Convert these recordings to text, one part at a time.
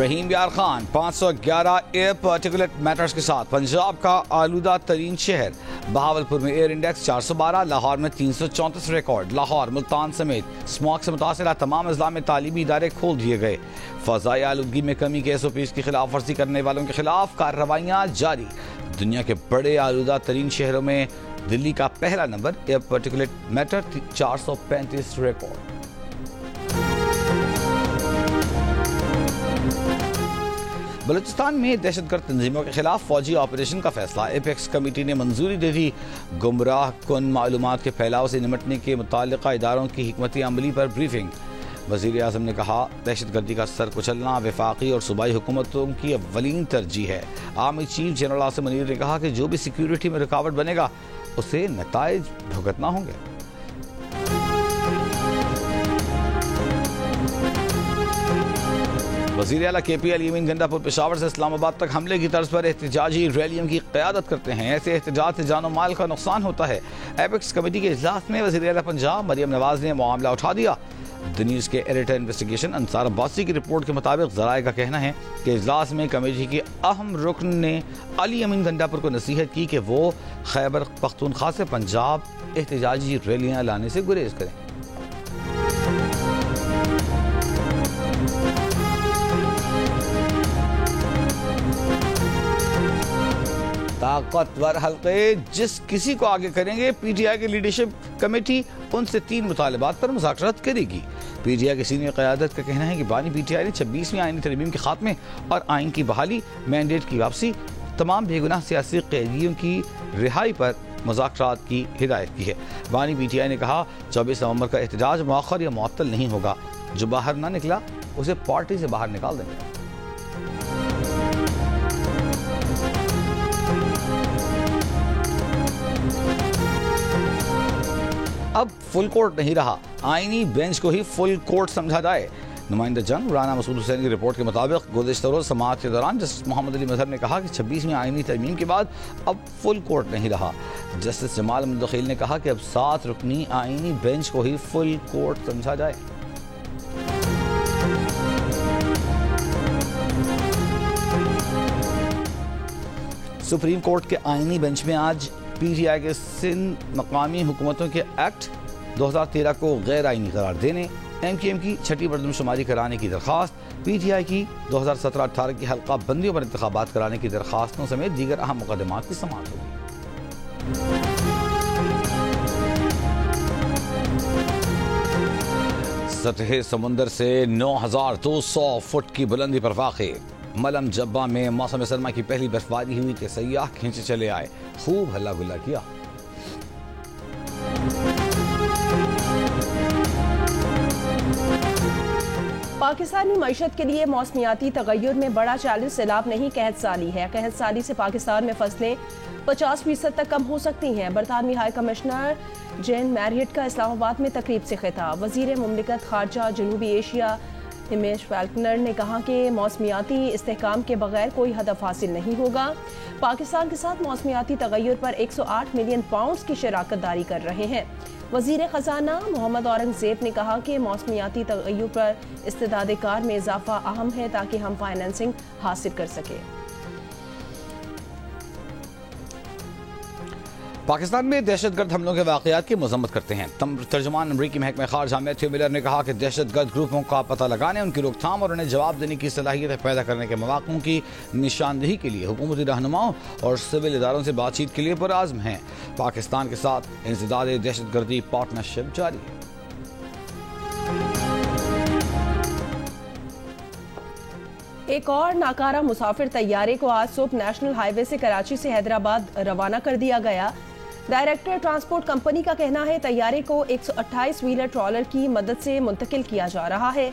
रहीम यार Khan 511 air particulate matters के साथ पंजाब का आलूदा तरीन शहर। बहावलपुर में एयर इंडेक्स 412, लाहौर में 334 रिकॉर्ड। लाहौर, मुल्तान समेत स्मॉग से मुतासर तमाम अजला में तालीमी इदारे खोल दिए गए। फ़ज़ाई आलूदगी में कमी के SOPs की खिलाफ वर्जी करने वालों के खिलाफ कार्रवाइयाँ जारी। दुनिया के बड़े आलूदा तरीन शहरों में दिल्ली का पहला number, air particulate matter 435 record. Balochistan में दहशतगर्द तंजीमों के खिलाफ फौजी ऑपरेशन का फैसला। एपेक्स कमेटी ने मंजूरी दे दी। गुमराह कुन मालूमात के फैलाव से निपटने के मुताल्लिका इदारों की हिकमती अमली पर ब्रीफिंग। वज़ीर आज़म ने कहा, दहशतगर्दी का सर कुचलना वफाकी और सूबाई हुकूमतों की अव्वलीन तरजीह है। Army chief general Asim Munir ने कहा कि जो भी सिक्योरिटी में रुकावट बनेगा उसे नताइज भुगतना होंगे। वज़ीर आला KP अली अमीन गंडापुर पेशावर से इस्लामाबाद तक हमले की तर्ज पर एहतजाजी रैलियों की क़यादत करते हैं। ऐसे एहतजाज से जानो माल का नुकसान होता है। एपेक्स कमेटी के इजलास में वज़ीर आला पंजाब मरियम नवाज ने मामला उठा दिया। द न्यूज़ के एडिटर इन्वेस्टिगेशन अंसार अब्बासी की रिपोर्ट के मुताबिक ज़राए का कहना है कि इजलास में कमेटी के अहम रुकन ने अली अमीन गंडापुर को नसीहत की कि वो खैबर पख्तूनख्वा से पंजाब एहतजाजी रैलियाँ लाने से गुरेज करें। ताकतवर हल्के जिस किसी को आगे करेंगे, PTI की लीडरशिप कमेटी उनसे 3 मुतालबात पर मुज़ाकरात करेगी। PTI की सीनियर क़यादत का कहना है कि बानी PTI ने 26वीं आईनी तरमीम के खात्मे और आइन की बहाली, मैंडेट की वापसी, तमाम बेगुनाह सियासी कैदियों की रिहाई पर मुज़ाकरात की हिदायत की है। बानी PTI ने कहा, 24 नवंबर का एहतजाज मौखर या मुअत्तल नहीं होगा। जो बाहर ना निकला उसे पार्टी से बाहर निकाल देंगे। अब फुल कोर्ट नहीं रहा, आईनी बेंच को ही फुल कोर्ट समझा जाए। नुमाइंदा जंग राना मसूद हुसैन की रिपोर्ट के मुताबिक गुज़िश्ता रोज़ समाअत के दौरान जस्टिस मोहम्मद अली मजहर ने कहा कि 26वीं आईनी तरमीम के बाद अब फुल कोर्ट नहीं रहा। जस्टिस जमाल मुदखिल ने कहा कि अब 7 रुकनी आईनी बेंच को ही फुल कोर्ट समझा जाए। सुप्रीम कोर्ट के आईनी बेंच में आज PTI के सिंध मकामी हुकूमतों के एक्ट 2013 को गैर आईनी करार देने, MKM की छठी मरदमशुमारी कराने की दरख्वास्त, PTI की 2017-18 की हल्का बंदियों पर इंतखाबात कराने की दरख्वास्तों समेत दीगर अहम मुकदमात की समाअत होगी। सतह समुंदर से 9200 फुट की बुलंदी पर वाक़े मलम जब्बा में मौसम सरमा की पहली बर्फबारी हुई कि सयाह खींचे चले आए, खूब हल्ला गुल्ला किया। पाकिस्तानी मईशत के लिए मौसमियाती तगय्युर में बड़ा चैलेंज सैलाब नहीं, कहत साली है। कहत साली से पाकिस्तान में फसलें 50% तक कम हो सकती हैं। बरतानवी हाई कमिश्नर जेन मैरियट का इस्लामाबाद में तकरीब से खिताब। वज़ीर मुमलिकत खारजा जनूबी एशिया हिमेश फाल्कनर ने कहा कि मौसमियाती इस्तेहकाम के बगैर कोई हदफ हासिल नहीं होगा। पाकिस्तान के साथ मौसमियाती तगय्युर पर 108 मिलियन पाउंड्स की शराकत दारी कर रहे हैं। वज़ीर ख़जाना मोहम्मद औरंगज़ेब ने कहा कि मौसमियाती तगय्युर पर इस्तेदाद कार में इजाफा अहम है ताकि हम फाइनेंसिंग हासिल कर सकें। पाकिस्तान में दहशतगर्द हमलों के वाक़यात की मज़म्मत करते हैं। तर्जुमान अमरीकी महकमा ख़ारजा मैथ्यू मिलर ने कहा कि दहशतगर्द ग्रुपों का पता लगाने, उनकी रोकथाम और उन्हें जवाब देने की सलाहियत पैदा करने के मौक़ों की निशानदेही के लिए हुकूमती रहनुमाओं और सिविल इदारों से बातचीत के लिए पुरआज़्म हैं। पाकिस्तान के साथ इंसदाद दहशतगर्दी पार्टनरशिप जारी है। एक और नाकारा मुसाफिर तैयारे को आज सुबह नेशनल हाईवे से कराची से हैदराबाद रवाना कर दिया गया। डायरेक्टर ट्रांसपोर्ट कंपनी का कहना है तैयारे को 128 व्हीलर ट्रॉलर की मदद से मुंतकिल किया जा रहा है।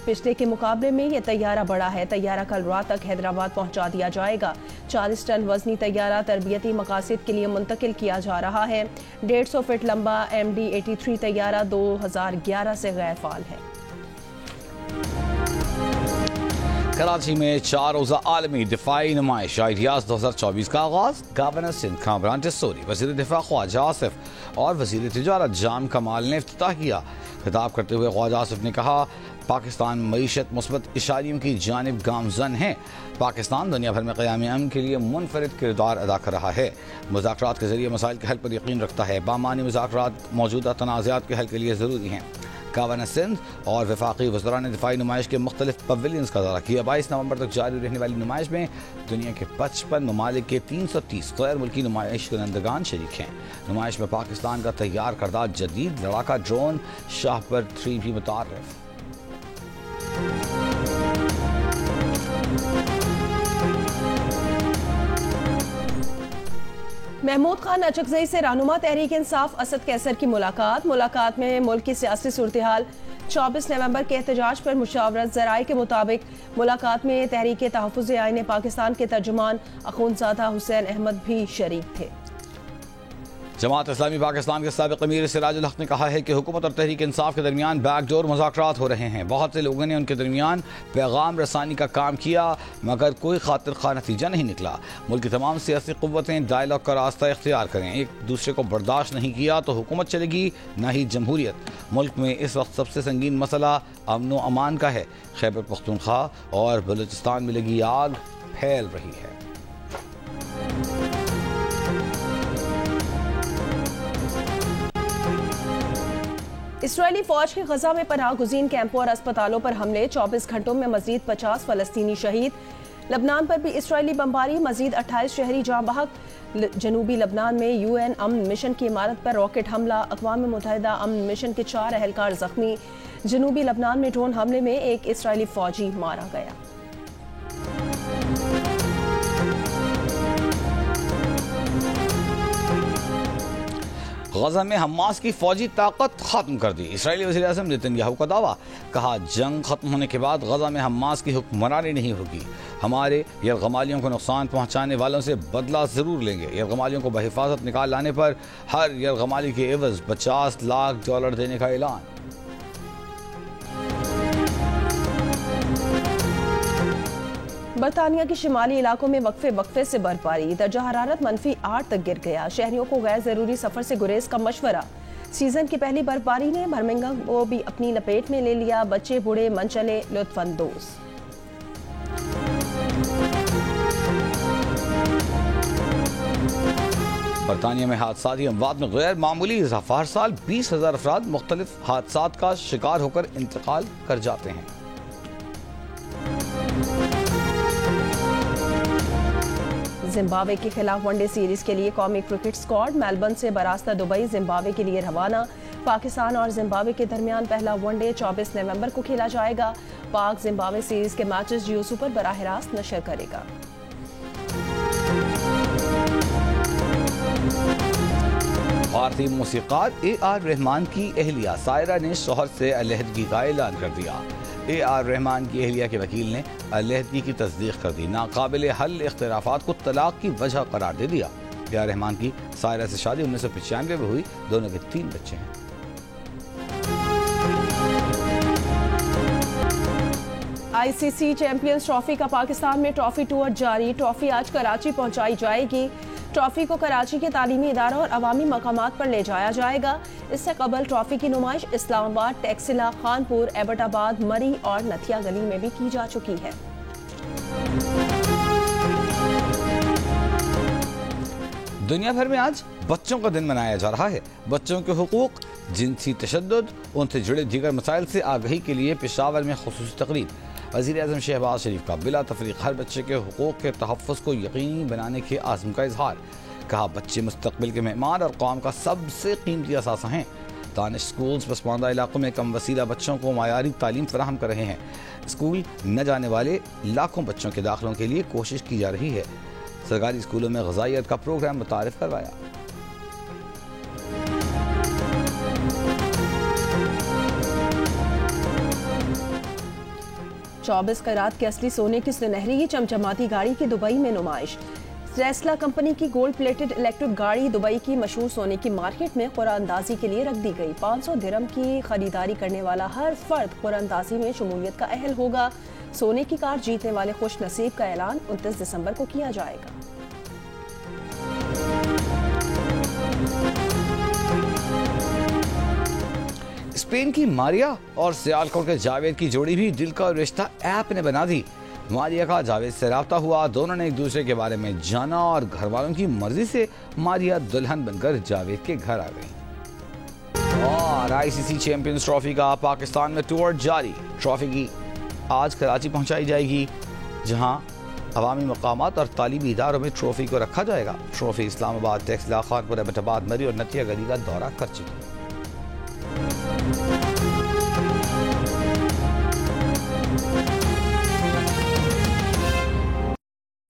पिछले के मुकाबले में यह तैयारा बड़ा है। तैयारा कल रात तक हैदराबाद पहुंचा दिया जाएगा। 40 टन वजनी तैयारा तरबियती मकासद के लिए मुंतकिल किया जा रहा है। 150 फीट लंबा MD-83 तैयारा 2011 से गैर फाल है। कराची में 4 रोज़ा आलमी दिफाई नुमाइश आइडियाज़ 2024 का आगाज। गवर्नर सिंध कामरान टिस्सोरी, वज़ीर दिफा ख्वाजा आसिफ और वज़ीर तिजारत जाम कमाल ने इफ्तिताह किया। खिताब करते हुए ख्वाजा आसिफ ने कहा, पाकिस्तान मईशत मुस्बत इशारियों की जानिब गामजन है। पाकिस्तान दुनिया भर में क़याम अमन के लिए मुनफरिद किरदार अदा कर रहा है। मुज़ाकरात के जरिए मसाइल के हल पर यकीन रखता है। बामानी मुज़ाकरात मौजूदा तनाज़ात के हल के लिए ज़रूरी हैं। गवर्नर सिंध और वफाकी वज़रा ने दिफाई नुमाइश के मुख्तलिफ पवेलियंस का दौरा किया। 22 नवंबर तक जारी रहने वाली नुमाइश में दुनिया के 55 ममालिक के 330 गैर मुल्की नुमाइश कुनंदगान शरीक हैं। नुमाइश में पाकिस्तान का तैयार करदा जदीद लड़ाका ड्रोन शाहबर 3 भी मुतारफ। महमूद खान अचकजई से रहनुमा तहरीक इंसाफ असद कैसर की मुलाकात में मुल्क की सियासी सूरत-ए-हाल 24 नवंबर के एहतजाज पर मुशावरत। ज़राए के मुताबिक मुलाकात में तहरीक तहफ़्फ़ुज़ आईन पाकिस्तान के तर्जुमान अख़ुंज़ादा हुसैन अहमद भी शरीक थे। जमात इस्लामी पाकिस्तान के साबिक़ अमीर सिराजुल हक ने कहा है कि हुकूमत और तहरीक इंसाफ के दरमियान बैकडोर मुज़ाकरात हो रहे हैं। बहुत से लोगों ने उनके दरमियान पैगाम रसानी का काम किया मगर कोई खातिर खा नतीजा नहीं निकला। मुल्क की तमाम सियासी क़ुव्वतें डायलॉग का रास्ता इख्तियार करें। एक दूसरे को बर्दाश्त नहीं किया तो हुकूमत चलेगी न ही जमहूरियत। मुल्क में इस वक्त सबसे संगीन मसला अमन व अमान का है। खैबर पख्तूनख्वा और बलूचिस्तान में लगी आग फैल रही है। इसराइली फौज के गजा में पनाह गुज़ीन कैंपों और अस्पतालों पर हमले। 24 घंटों में मजीद 50 फलस्तीनी शहीद। लबनान पर भी इसराइली बमबारी, मजीद 28 शहरी जाँ बहक। जनूबी लबनान में UN अमन मिशन की इमारत पर रॉकेट हमला। अक़वाम मुत्तहिदा अमन मिशन के 4 अहलकार जख्मी। जनूबी लबनान में ड्रोन हमले में एक इसराइली फौजी मारा गया। गजा में हमास की फौजी ताकत खत्म कर दी। इसराइली वज़ीर आज़म नेतन्याहू का दावा। कहा, जंग खत्म होने के बाद गजा में हमास की हुक्मरानी नहीं होगी। हमारे यरगमालियों को नुकसान पहुंचाने वालों से बदला जरूर लेंगे। यरगमालियों को बहिफाजत निकाल लाने पर हर यरगमाली के एवज $50 लाख देने का ऐलान। बरतानिया के शिमाली इलाकों में वक्फे से बर्फबारी। दर्जा हरारत -8 तक गिर गया। शहरियों को गैर जरूरी सफर से गुरेज का मशवरा। सीजन की पहली बर्फबारी ने बर्मिंघम को भी अपनी लपेट में ले लिया। बच्चे बूढ़े मन चले लुत्फानंदोज। बरतानिया में हादसाती अमवात में गैर मामूली इजाफा। हर साल 20,000 अफराद मुख्तलिफ हादसात का शिकार होकर इंतकाल कर जाते हैं। जिम्बाब्वे के खिलाफ वनडे सीरीज के लिए कौमी क्रिकेट स्क्वाड मेलबर्न से बरास्ता दुबई जिम्बाब्वे के लिए रवाना। पाकिस्तान और जिम्बाब्वे के दरमियान पहला वनडे 24 नवंबर को खेला जाएगा। पाक जिम्बाब्वे सीरीज के मैचेस जियो सुपर बराह रास्त नशर करेगा। भारतीय मौसीक़ार AR रहमान की अहलिया सायरा ने शौहर से अलहदगी का ऐलान कर दिया। AR रहमान की अहलिया के वकील ने अलहदगी की तस्दीक कर दी। नाकाबिल हल इख्तिलाफात को तलाक की वजह करार दे दिया। AR रहमान की सायरा से शादी 1995 में हुई। दोनों के 3 बच्चे हैं। ICC चैंपियंस ट्रॉफी का पाकिस्तान में ट्रॉफी टूर जारी। ट्रॉफी आज कराची पहुंचाई जाएगी। ट्रॉफी को कराची के तालीमी इदारा और अवामी मकामात पर ले जाया जाएगा। इससे कबल ट्रॉफी की नुमाइश इस्लामाबाद, टेक्सिला, खानपुर, एबटाबाद, मरी और नथिया गली में भी की जा चुकी है। दुनिया भर में आज बच्चों का दिन मनाया जा रहा है। बच्चों के हुकूक, जिनसी तशद्दुद, उनसे जुड़े दीगर मसाइल से आगाही के लिए पेशावर में खुसूसी तकरीब। वज़ीर आज़म शहबाज शरीफ का बिला तफरीक हर बच्चे के हुकूक के तहफ़्फ़ुज़ को यकीनी बनाने के आज़म का इजहार। कहा, बच्चे मुस्तक़बिल के मेहमान और कौम का सबसे कीमती असासा हैं। दानिश स्कूल्स पसमानदा इलाकों में कम वसीला बच्चों को मायारी तालीम फराहम कर रहे हैं। स्कूल न जाने वाले लाखों बच्चों के दाखिलों के लिए कोशिश की जा रही है। सरकारी स्कूलों में ग़िज़ाइयत का प्रोग्राम मुतारिफ करवाया। 24 कैरात के असली सोने की सुनहरी चमचमाती गाड़ी की दुबई में नुमाइश। टेस्ला कंपनी की गोल्ड प्लेटेड इलेक्ट्रिक गाड़ी दुबई की मशहूर सोने की मार्केट में कुरानंदाजी के लिए रख दी गई। 500 दिरहम की खरीदारी करने वाला हर फर्द कुरानंदाजी में शमूलियत का अहल होगा। सोने की कार जीतने वाले खुश नसीब का ऐलान 29 दिसंबर को किया जाएगा। स्पेन की मारिया और सियालकोट के जावेद की जोड़ी भी दिल का रिश्ता ऐप ने बना दी। मारिया का जावेद से राब्ता हुआ, दोनों ने एक दूसरे के बारे में जाना और घर वालों की मर्जी से मारिया दुल्हन बनकर जावेद के घर आ गई। और आईसीसी चैंपियंस ट्रॉफी का पाकिस्तान में टूर जारी। ट्रॉफी की आज कराची पहुंचाई जाएगी, जहां अवामी मकामात और तालीमी इदारों में ट्रॉफी को रखा जाएगा। ट्रॉफी इस्लामाबाद, टेक्सला, खानपुर, एबटाबाद, मरी और नतिया गली का दौरा कर चुकी है।